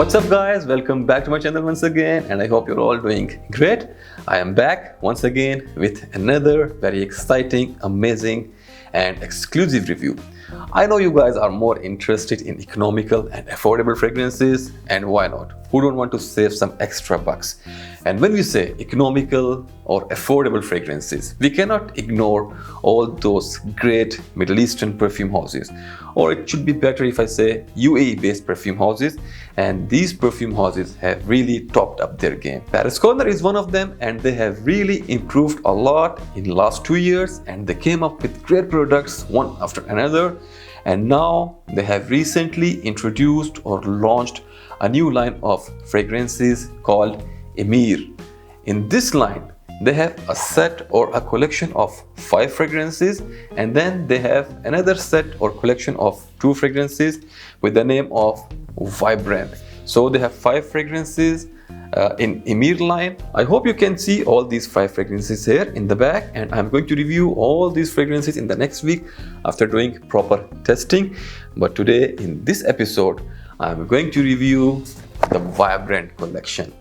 What's up guys, welcome back to my channel once again, and I hope you're all doing great. I am back once again with another very exciting, amazing and exclusive review. I know you guys are more interested in economical and affordable fragrances, and why not? Who don't want to save some extra bucks? And when we say economical or affordable fragrances, we cannot ignore all those great Middle Eastern perfume houses, or it should be better if I say UAE based perfume houses, and these perfume houses have really topped up their game. Paris Corner is one of them, and they have really improved a lot in the last 2 years, and they came up with great products one after another. And now they have recently introduced or launched a new line of fragrances called EMIR. In this line, they have a set or a collection of 5 fragrances, and then they have another set or collection of 2 fragrances with the name of Vibrant. So they have 5 fragrances in EMIR line. I hope you can see all these 5 fragrances here in the back, and I'm going to review all these fragrances in the next week after doing proper testing. But today in this episode, I'm going to review the Vibrant collection.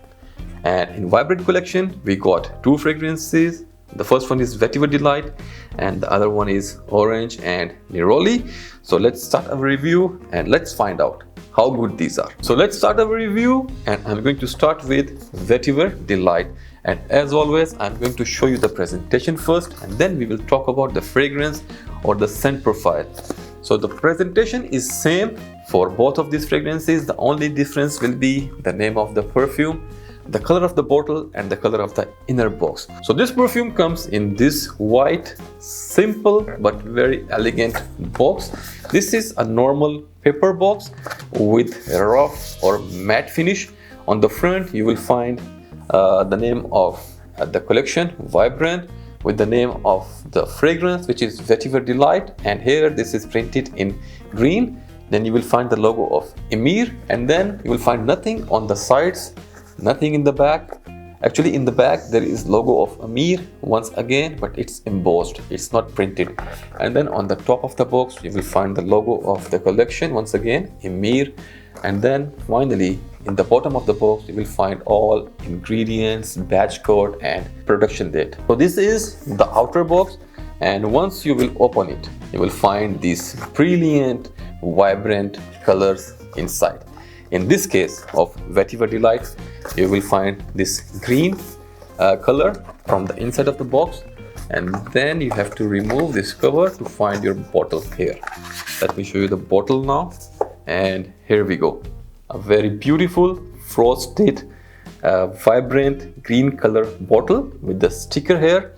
And in Vibrant collection, we got 2 fragrances. The first one is Vetiver Delight, and the other one is Orange and Neroli. So let's start our review and let's find out how good these are. So let's start our review, and I'm going to start with Vetiver Delight. And as always, I'm going to show you the presentation first, and then we will talk about the fragrance or the scent profile. So the presentation is same for both of these fragrances. The only difference will be the name of the perfume, the color of the bottle, and the color of the inner box. So this perfume comes in this white, simple but very elegant box. This is a normal paper box with a rough or matte finish. On the front you will find the name of the collection, Vibrant, with the name of the fragrance, which is Vetiver Delight, and here this is printed in green. Then you will find the logo of EMIR, and then you will find nothing on the sides, nothing in the back. Actually in the back there is logo of EMIR once again, but it's embossed, it's not printed. And then on the top of the box you will find the logo of the collection, once again EMIR. And then finally in the bottom of the box you will find all ingredients, batch code and production date. So this is the outer box, and once you will open it, you will find these brilliant, vibrant colors inside. In this case of Vetiver Delight, you will find this green color from the inside of the box, and then you have to remove this cover to find your bottle here. Let me show you the bottle now, and here we go. A very beautiful frosted vibrant green color bottle with the sticker here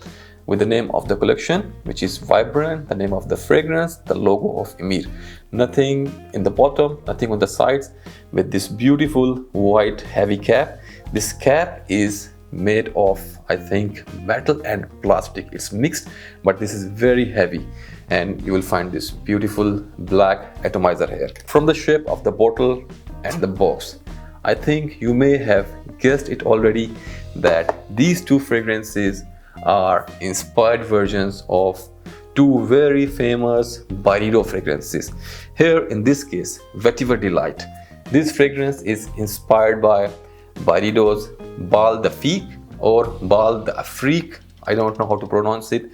with the name of the collection, which is Vibrant, the name of the fragrance, the logo of EMIR. Nothing in the bottom, nothing on the sides, with this beautiful white heavy cap. This cap is made of, I think, metal and plastic. It's mixed, but this is very heavy, and you will find this beautiful black atomizer here. From the shape of the bottle and the box, I think you may have guessed it already that these 2 fragrances are inspired versions of 2 very famous Byredo fragrances. Here in this case, Vetiver Delight, this fragrance is inspired by Byredo's Bal d'Afrique or Bal d'Afrique. I don't know how to pronounce it.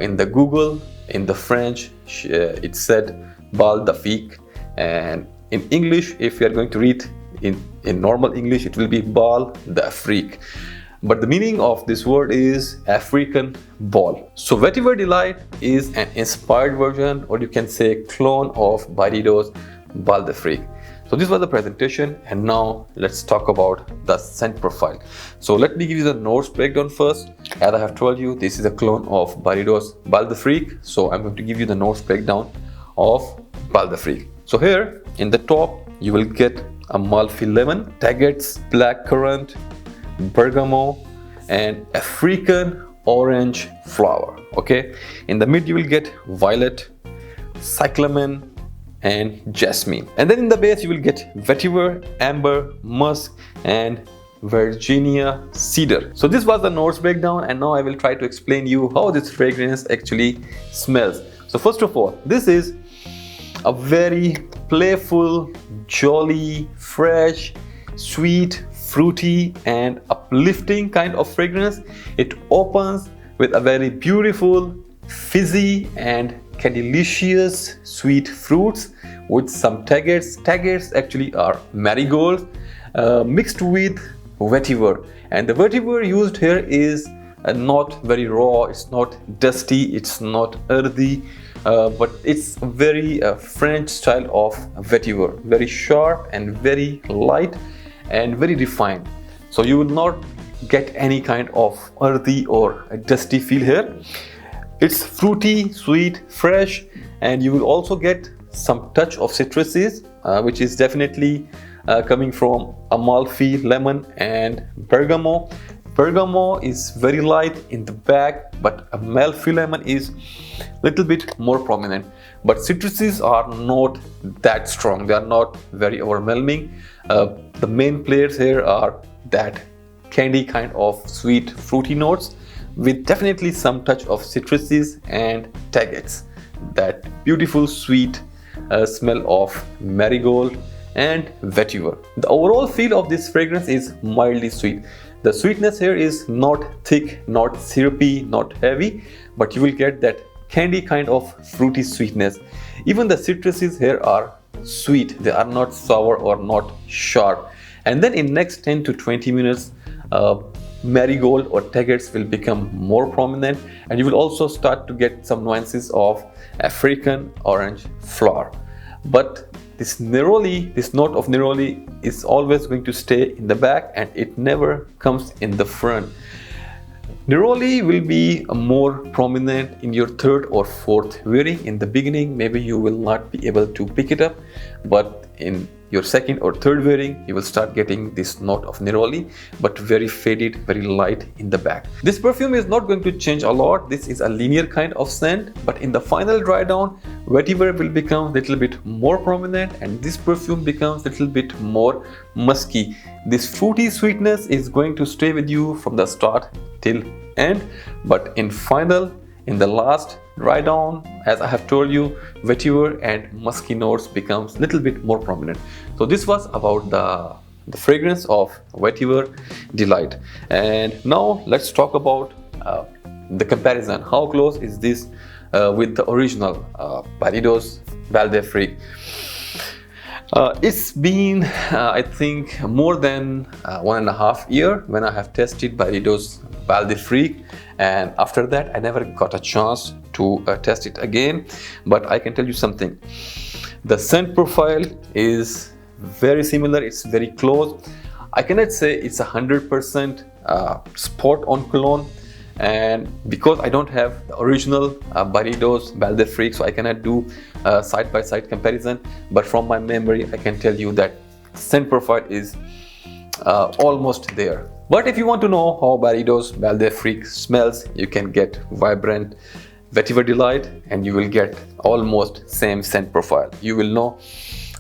In the Google, in the French, it said Bal d'Afrique, and in English, if you are going to read in normal English, it will be Bal d'Afrique. But the meaning of this word is African ball. So Vetiver Delight is an inspired version, or you can say clone of Byredo's Bal d'Afrique. So this was the presentation, and now let's talk about the scent profile. So let me give you the notes breakdown first. As I have told you, this is a clone of Byredo's Bal d'Afrique. So I'm going to give you the notes breakdown of Bal d'Afrique. So here in the top, you will get Amalfi lemon, Taget's black currant, bergamot, and African orange flower. Okay, in the mid you will get violet, cyclamen, and jasmine, and then in the base you will get vetiver, amber, musk, and Virginia cedar. So this was the notes breakdown, and now I will try to explain you how this fragrance actually smells. So first of all, this is a very playful, jolly, fresh, sweet, fruity and uplifting kind of fragrance. It opens with a very beautiful, fizzy and delicious sweet fruits with some tagates. Tagates actually are marigolds mixed with vetiver, and the vetiver used here is not very raw, it's not dusty, it's not earthy, but it's a very French style of vetiver, very sharp and very light and very refined. So you will not get any kind of earthy or dusty feel here. It's fruity, sweet, fresh, and you will also get some touch of citruses, which is definitely coming from Amalfi lemon and bergamot. Bergamot is very light in the back, but Amalfi lemon is a little bit more prominent. But citruses are not that strong, they are not very overwhelming. The main players here are that candy kind of sweet fruity notes with definitely some touch of citruses and tagates. That beautiful sweet smell of marigold and vetiver. The overall feel of this fragrance is mildly sweet. The sweetness here is not thick, not syrupy, not heavy, but you will get that candy kind of fruity sweetness. Even the citruses here are sweet, they are not sour or not sharp. And then in next 10 to 20 minutes, marigold or tagates will become more prominent, and you will also start to get some nuances of African orange flower. But this neroli, this note of neroli is always going to stay in the back and it never comes in the front. Neroli will be more prominent in your third or fourth wearing. In the beginning, maybe you will not be able to pick it up, but in your second or third wearing, you will start getting this note of neroli, but very faded, very light in the back. This perfume is not going to change a lot. This is a linear kind of scent, but in the final dry down, vetiver will become a little bit more prominent and this perfume becomes a little bit more musky. This fruity sweetness is going to stay with you from the start till end, but in the last dry down, as I have told you, vetiver and musky notes becomes a little bit more prominent. So this was about the fragrance of Vetiver Delight. And now let's talk about the comparison. How close is this with the original Byredo's Bal d'Afrique? It's been I think more than 1.5 years when I have tested Byredo's Bal d'Afrique, and after that I never got a chance to test it again. But I can tell you something, the scent profile is very similar, it's very close. I cannot say it's 100% spot on cologne, and because I don't have the original Byredo's Bal d'Afrique, so I cannot do side-by-side comparison, but from my memory I can tell you that scent profile is almost there. But if you want to know how Byredo's Bal d'Afrique smells, you can get Vibrant Vetiver Delight and you will get almost same scent profile. You will know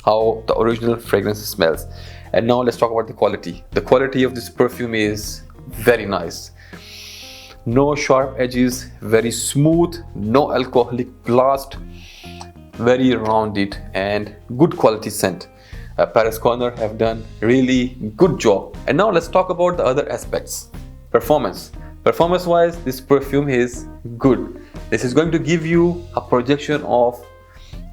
how the original fragrance smells. And now let's talk about the quality. The quality of this perfume is very nice. No sharp edges, very smooth, no alcoholic blast, very rounded and good quality scent. Paris Corner have done really good job. And now let's talk about the other aspects. Performance wise, this perfume is good. This is going to give you a projection of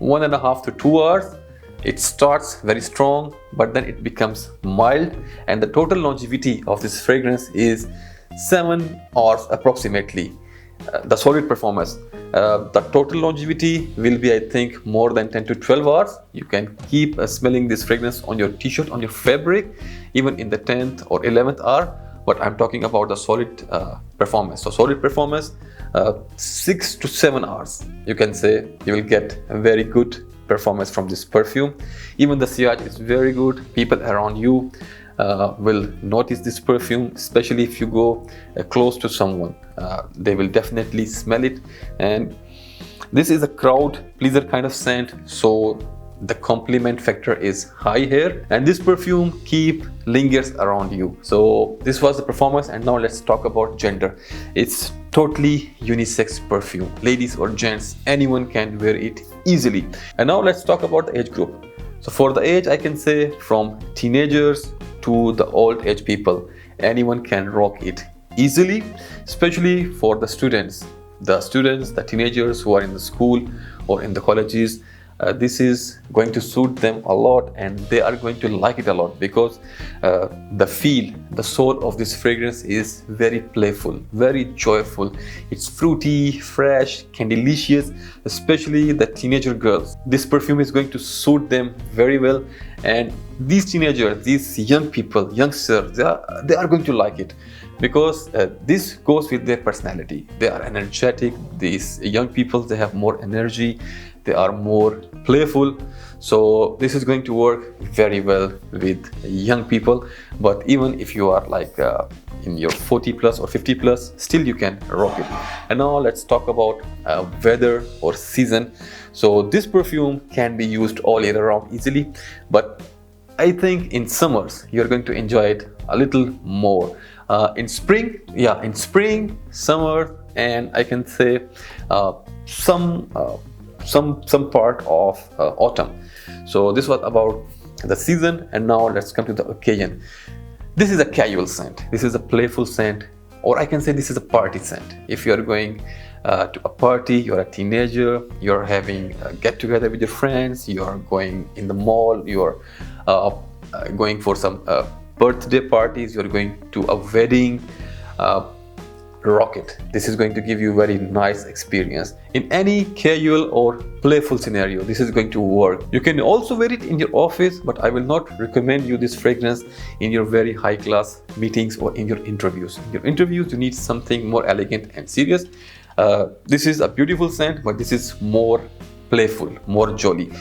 1.5 to 2 hours. It starts very strong, but then it becomes mild, and the total longevity of this fragrance is 7 hours approximately. The solid performance, the total longevity will be I think more than 10 to 12 hours. You can keep smelling this fragrance on your t-shirt, on your fabric, even in the 10th or 11th hour. But I'm talking about the solid performance. So solid performance, 6 to 7 hours, you can say you will get a very good performance from this perfume. Even the sillage is very good. People around you will notice this perfume, especially if you go close to someone. They will definitely smell it, and this is a crowd pleaser kind of scent, so the compliment factor is high here, and this perfume lingers around you. So this was the performance, and now let's talk about gender. It's totally unisex perfume. Ladies or gents, anyone can wear it easily. And now let's talk about the age group. So for the age, I can say from teenagers to the old age people. Anyone can rock it easily, especially for the students, the teenagers who are in the school or in the colleges. This is going to suit them a lot, and they are going to like it a lot, because the soul of this fragrance is very playful, very joyful. It's fruity, fresh, and delicious, especially the teenager girls. This perfume is going to suit them very well, and these teenagers, these young people, youngsters, they are going to like it, because this goes with their personality. They are energetic. These young people, they have more energy, they are more playful, so this is going to work very well with young people. But even if you are like in your 40 plus or 50 plus, still you can rock it. And now let's talk about weather or season. So this perfume can be used all year round easily, but I think in summers you're going to enjoy it a little more. In spring, summer, and I can say some part of autumn. So this was about the season, and now let's come to the occasion. This is a casual scent, this is a playful scent, or I can say this is a party scent. If you are going to a party, you're a teenager, you're having a get together with your friends, you're going in the mall, you're going for some birthday parties, you're going to a wedding, rock it. This is going to give you very nice experience. In any casual or playful scenario, this is going to work. You can also wear it in your office, but I will not recommend you this fragrance in your very high class meetings or in your interviews. In your interviews, you need something more elegant and serious. This is a beautiful scent, but this is more playful, more jolly.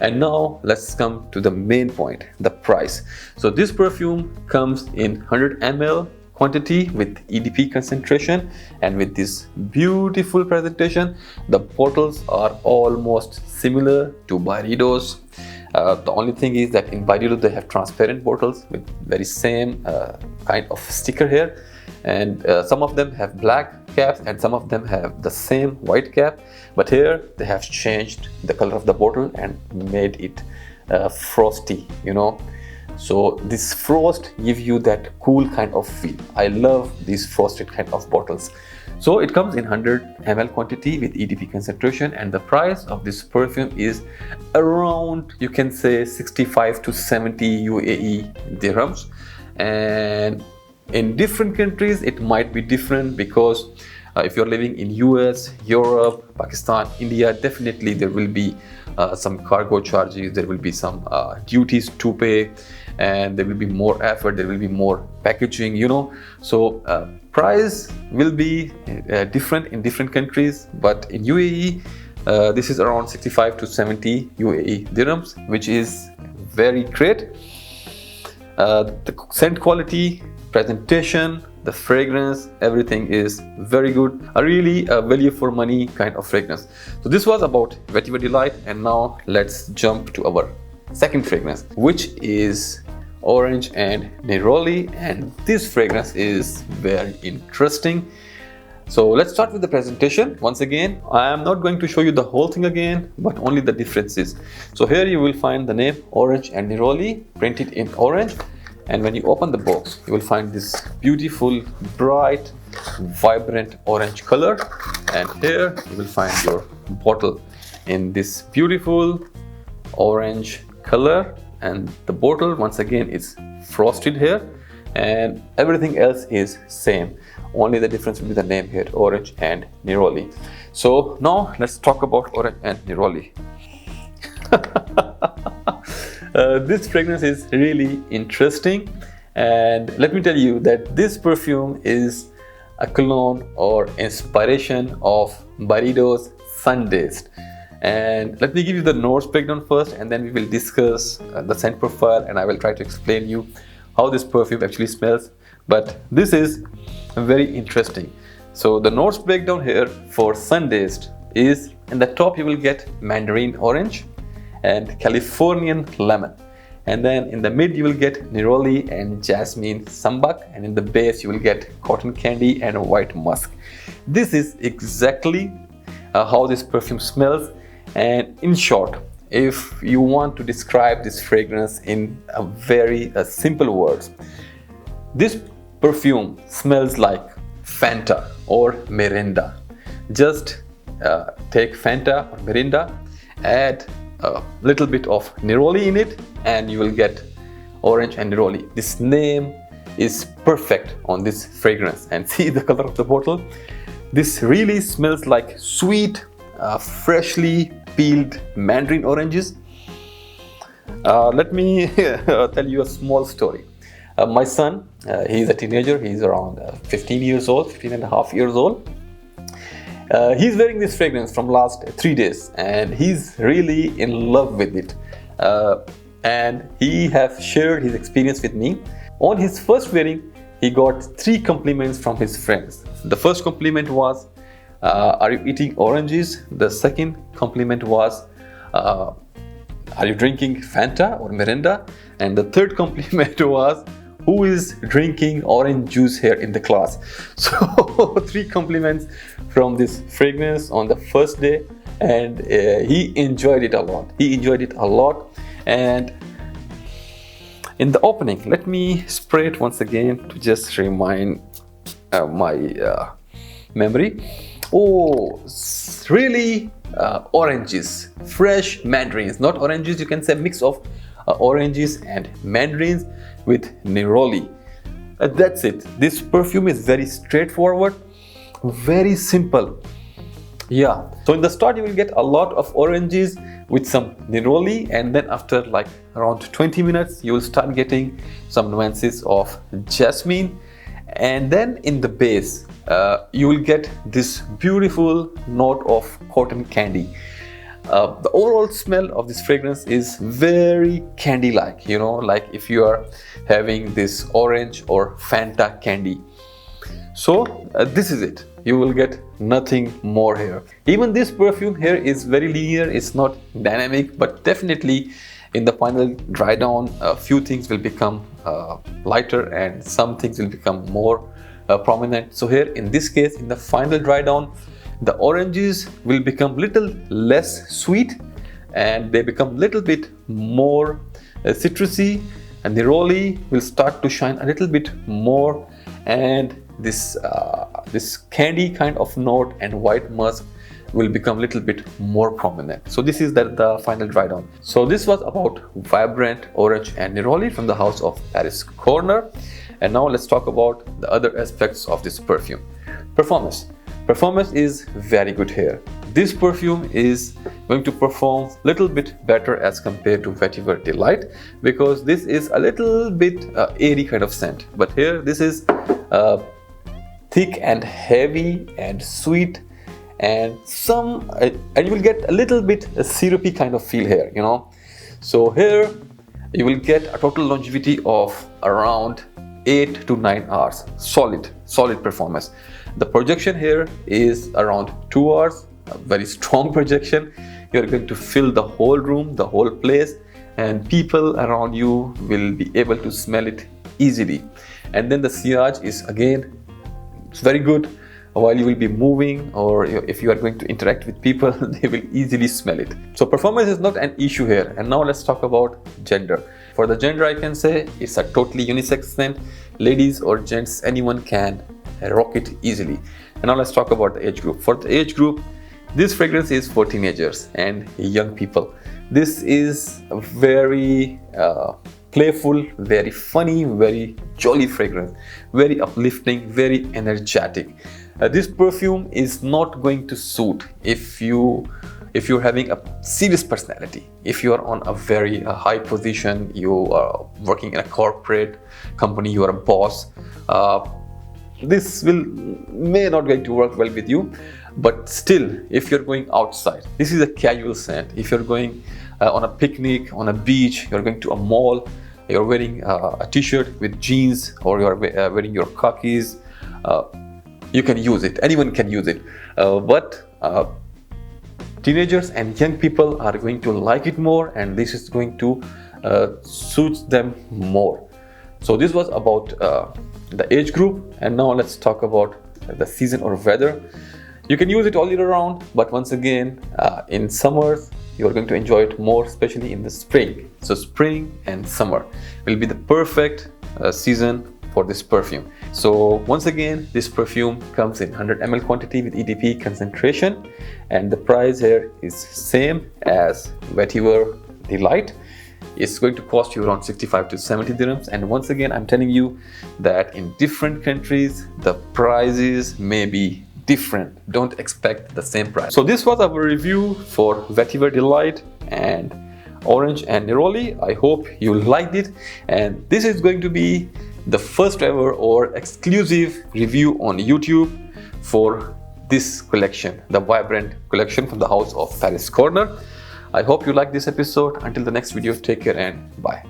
And now let's come to the main point, the price. So this perfume comes in 100 ml quantity with EDP concentration, and with this beautiful presentation. The bottles are almost similar to Byredo's. The only thing is that in Byredo they have transparent bottles with very same kind of sticker here, and some of them have black caps and some of them have the same white cap, but here they have changed the color of the bottle and made it frosty, you know. So this frost gives you that cool kind of feel. I love these frosted kind of bottles. So it comes in 100 ml quantity with EDP concentration, and the price of this perfume is around, you can say, 65 to 70 UAE dirhams. And in different countries it might be different, because if you're living in US, Europe, Pakistan, India, definitely there will be some cargo charges, there will be some duties to pay, and there will be more effort, there will be more packaging, you know. So price will be different in different countries, but in UAE this is around 65 to 70 UAE dirhams, which is very great. The scent quality, presentation, the fragrance, everything is very good. A really value for money kind of fragrance. So this was about Vetiver Delight, and now let's jump to our second fragrance, which is Orange and Neroli, and this fragrance is very interesting. So let's start with the presentation. Once again, I am not going to show you the whole thing again, but only the differences. So here you will find the name Orange and Neroli printed in orange, and when you open the box you will find this beautiful, bright, vibrant orange color, and here you will find your bottle in this beautiful orange color, and the bottle once again is frosted here, and everything else is same. Only the difference will be the name here, Orange and Neroli. So now let's talk about Orange and Neroli. This fragrance is really interesting, and let me tell you that this perfume is a clone or inspiration of Byredo's Sundazed. And let me give you the notes breakdown first, and then we will discuss the scent profile, and I will try to explain you how this perfume actually smells. But this is very interesting. So the notes breakdown here for Sundazed is, in the top you will get mandarin orange and Californian lemon, and then in the mid you will get neroli and jasmine sambac, and in the base you will get cotton candy and white musk. This is exactly how this perfume smells. And in short, if you want to describe this fragrance in a very simple words, this perfume smells like Fanta or Mirinda. Just take Fanta or Mirinda, add a little bit of Neroli in it, and you will get orange and Neroli. This name is perfect on this fragrance, and see the color of the bottle. This really smells like sweet, freshly peeled mandarin oranges. Let me tell you a small story. My son, he's a teenager, he's around 15 years old, 15 and a half years old. He's wearing this fragrance from last 3 days, and he's really in love with it. And he has shared his experience with me. On his first wearing, he got 3 compliments from his friends. The first compliment was, are you eating oranges? The second compliment was, are you drinking Fanta or Mirinda? And the third compliment was, who is drinking orange juice here in the class? So 3 compliments from this fragrance on the first day, and he enjoyed it a lot. And in the opening, let me spray it once again to just remind my memory. Oh, really oranges, fresh mandarins, not oranges, you can say mix of oranges and mandarins with Neroli. That's it. This perfume is very straightforward, very simple. Yeah, so in the start you will get a lot of oranges with some Neroli, and then after like around 20 minutes you will start getting some nuances of jasmine, and then in the base you will get this beautiful note of cotton candy. The overall smell of this fragrance is very candy-like, you know, like if you are having this orange or Fanta candy. So this is it. You will get nothing more here. Even this perfume here is very linear. It's not dynamic, but definitely in the final dry down, a few things will become lighter and some things will become more prominent. So here in this case, in the final dry down, the oranges will become little less sweet and they become little bit more citrusy, and the Neroli will start to shine a little bit more, and this candy kind of note and white musk will become a little bit more prominent. So this is the final dry down. So this was about vibrant orange and Neroli from the house of Paris Corner. And now let's talk about the other aspects of this perfume. Performance. Performance is very good here. This perfume is going to perform a little bit better as compared to Vetiver Delight, because this is a little bit airy kind of scent. But here this is thick and heavy and sweet, and and you will get a little bit a syrupy kind of feel here, you know. So here you will get a total longevity of around 8 to 9 hours. Solid performance. The projection here is around 2 hours, a very strong projection. You're going to fill the whole room, the whole place, and people around you will be able to smell it easily. And then the sillage is again, it's very good. While you will be moving, or if you are going to interact with people, they will easily smell it. So performance is not an issue here. And now let's talk about gender. For the gender, I can say it's a totally unisex scent. Ladies or gents, anyone can rock it easily. And now let's talk about the age group. For the age group, this fragrance is for teenagers and young people. This is a very playful, very funny, very jolly fragrance, very uplifting, very energetic. This perfume is not going to suit if you're having a serious personality, if you are on a very high position, you are working in a corporate company, you are a boss. This may not going to work well with you. But still, if you're going outside, this is a casual scent. If you're going on a picnic, on a beach, you're going to a mall, you're wearing a t-shirt with jeans, or you're wearing your khakis, you can use it. Anyone can use it. But teenagers and young people are going to like it more, and this is going to suit them more. So this was about the age group, and now let's talk about the season or weather. You can use it all year round, but once again, in summers, you're going to enjoy it more, especially in the spring. So spring and summer will be the perfect season for this perfume. So once again, this perfume comes in 100 ml quantity with EDP concentration, and the price here is same as Vetiver Delight. It's going to cost you around 65 to 70 dirhams. And once again, I'm telling you that in different countries, the prices may be different. Don't expect the same price. So this was our review for Vetiver Delight and Orange and Neroli. I hope you liked it. And this is going to be the first ever or exclusive review on YouTube for this collection, the Vibrant collection from the house of Paris Corner. I hope you like this episode. Until the next video, take care and bye.